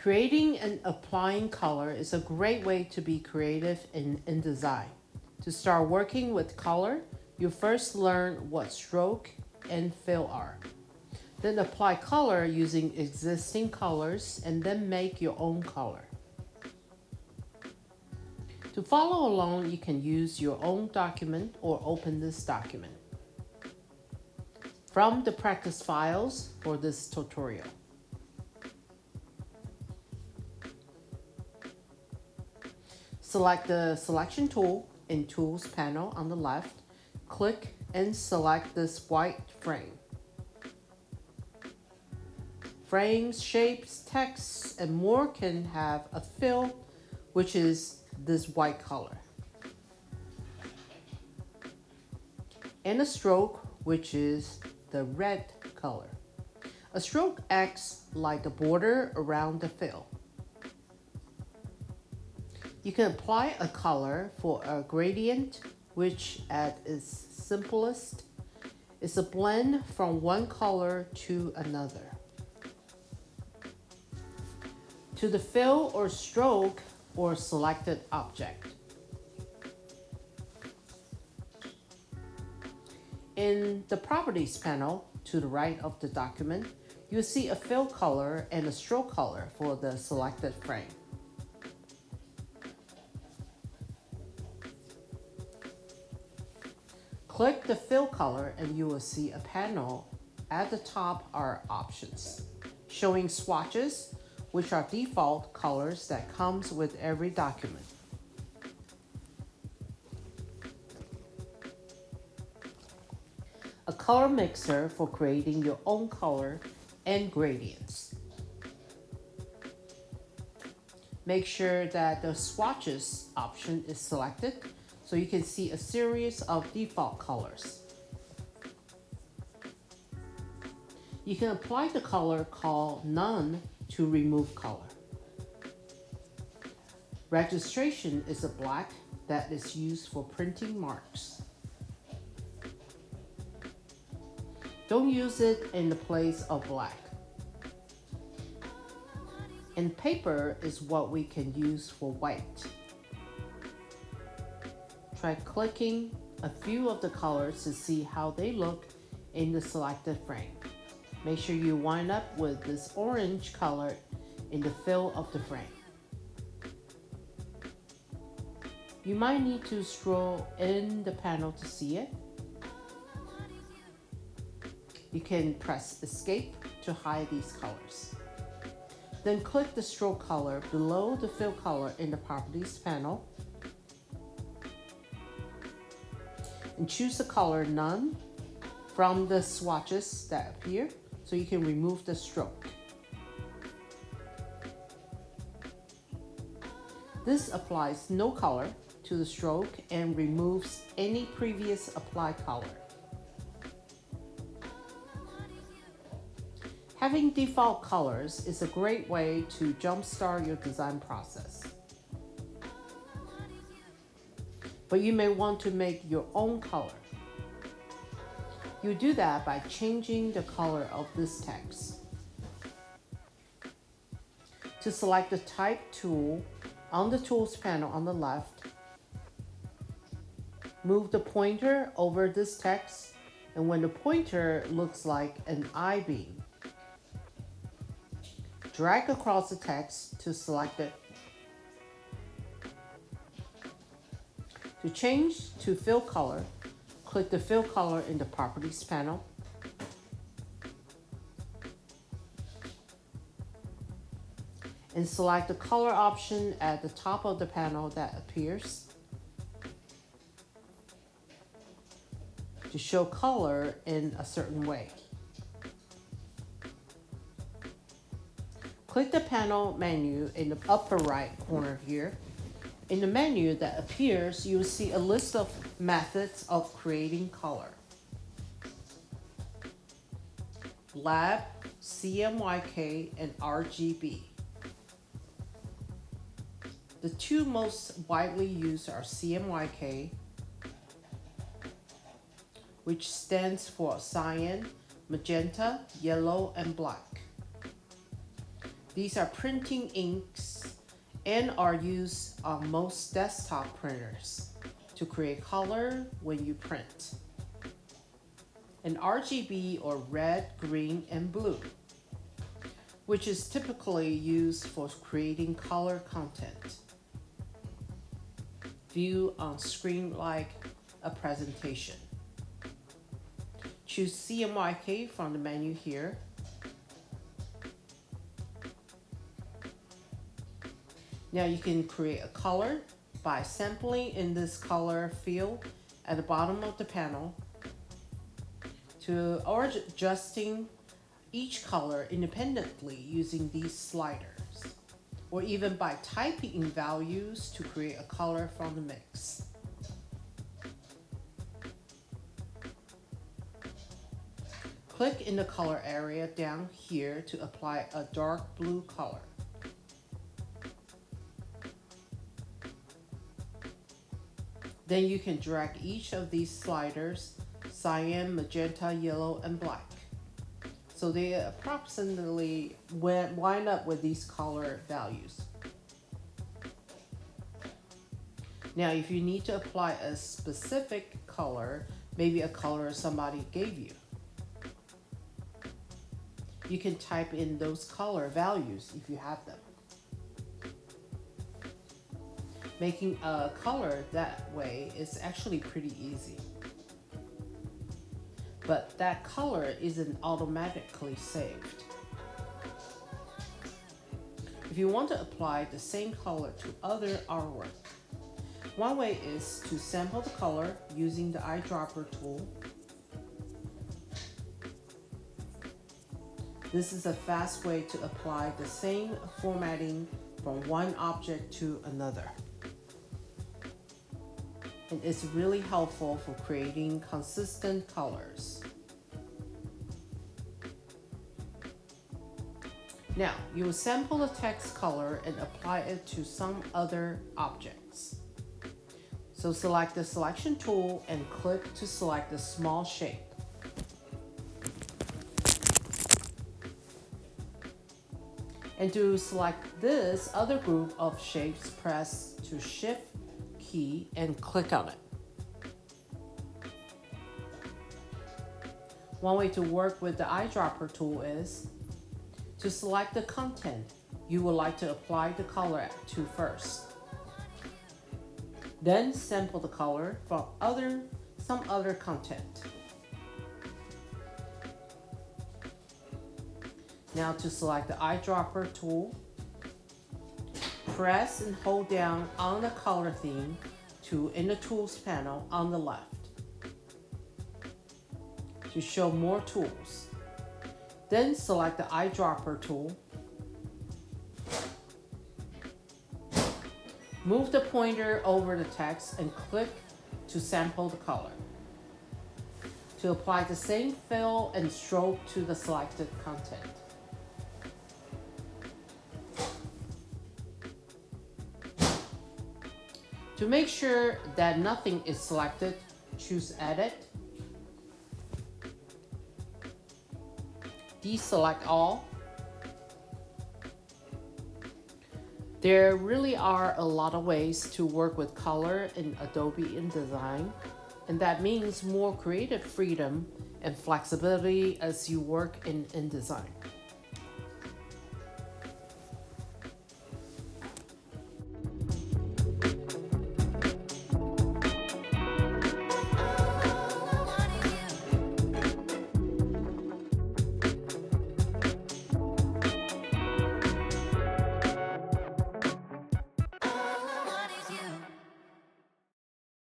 Creating and applying color is a great way to be creative in InDesign. To start working with color, you first learn what stroke and fill are. Then apply color using existing colors and then make your own color. To follow along, you can use your own document or open this document from the practice files for this tutorial. Select the selection tool in Tools panel on the left. Click and select this white frame. Frames, shapes, texts, and more can have a fill, which is this white color, and a stroke, which is the red color. A stroke acts like a border around the fill. You can apply a color for a gradient, which at its simplest is a blend from one color to another. To the fill or stroke or selected object. In the Properties panel to the right of the document, you'll see a fill color and a stroke color for the selected frame. Click the fill color and you will see a panel. At the top are options, showing swatches, which are default colors that comes with every document. A color mixer for creating your own color and gradients. Make sure that the swatches option is selected so you can see a series of default colors. You can apply the color called None to remove color. Registration is a black that is used for printing marks. Don't use it in the place of black. And paper is what we can use for white. Try clicking a few of the colors to see how they look in the selected frame. Make sure you wind up with this orange color in the fill of the frame. You might need to scroll in the panel to see it. You can press Escape to hide these colors. Then click the stroke color below the fill color in the Properties panel and choose the color None from the swatches that appear so you can remove the stroke. This applies no color to the stroke and removes any previous applied color. Having default colors is a great way to jumpstart your design process. But you may want to make your own color. You do that by changing the color of this text. To select the Type tool on the Tools panel on the left, move the pointer over this text, and when the pointer looks like an I-beam, drag across the text to select it. To change to fill color, click the fill color in the Properties panel. And select the color option at the top of the panel that appears to show color in a certain way. Click the panel menu in the upper right corner here. In the menu that appears, you will see a list of methods of creating color. Lab, CMYK, and RGB. The two most widely used are CMYK, which stands for cyan, magenta, yellow, and black. These are printing inks and are used on most desktop printers to create color when you print. And RGB, or red, green, and blue, which is typically used for creating color content. View on screen like a presentation. Choose CMYK from the menu here. Now you can create a color by sampling in this color field at the bottom of the panel, or adjusting each color independently using these sliders, or even by typing in values to create a color from the mix. Click in the color area down here to apply a dark blue color. Then you can drag each of these sliders, cyan, magenta, yellow, and black, so they approximately wind up with these color values. Now, if you need to apply a specific color, maybe a color somebody gave you, you can type in those color values if you have them. Making a color that way is actually pretty easy. But that color isn't automatically saved. If you want to apply the same color to other artwork, one way is to sample the color using the eyedropper tool. This is a fast way to apply the same formatting from one object to another. And it's really helpful for creating consistent colors. Now, you will sample the text color and apply it to some other objects. So select the selection tool and click to select the small shape. And to select this other group of shapes, press the Shift key and click on it. One way to work with the eyedropper tool is to select the content you would like to apply the color to first. Then sample the color from some other content. Now to select the eyedropper tool, press and hold down on the color theme in the tools panel on the left to show more tools. Then select the eyedropper tool. Move the pointer over the text and click to sample the color. To apply the same fill and stroke to the selected content. To make sure that nothing is selected, choose Edit. Deselect all. There really are a lot of ways to work with color in Adobe InDesign, and that means more creative freedom and flexibility as you work in InDesign.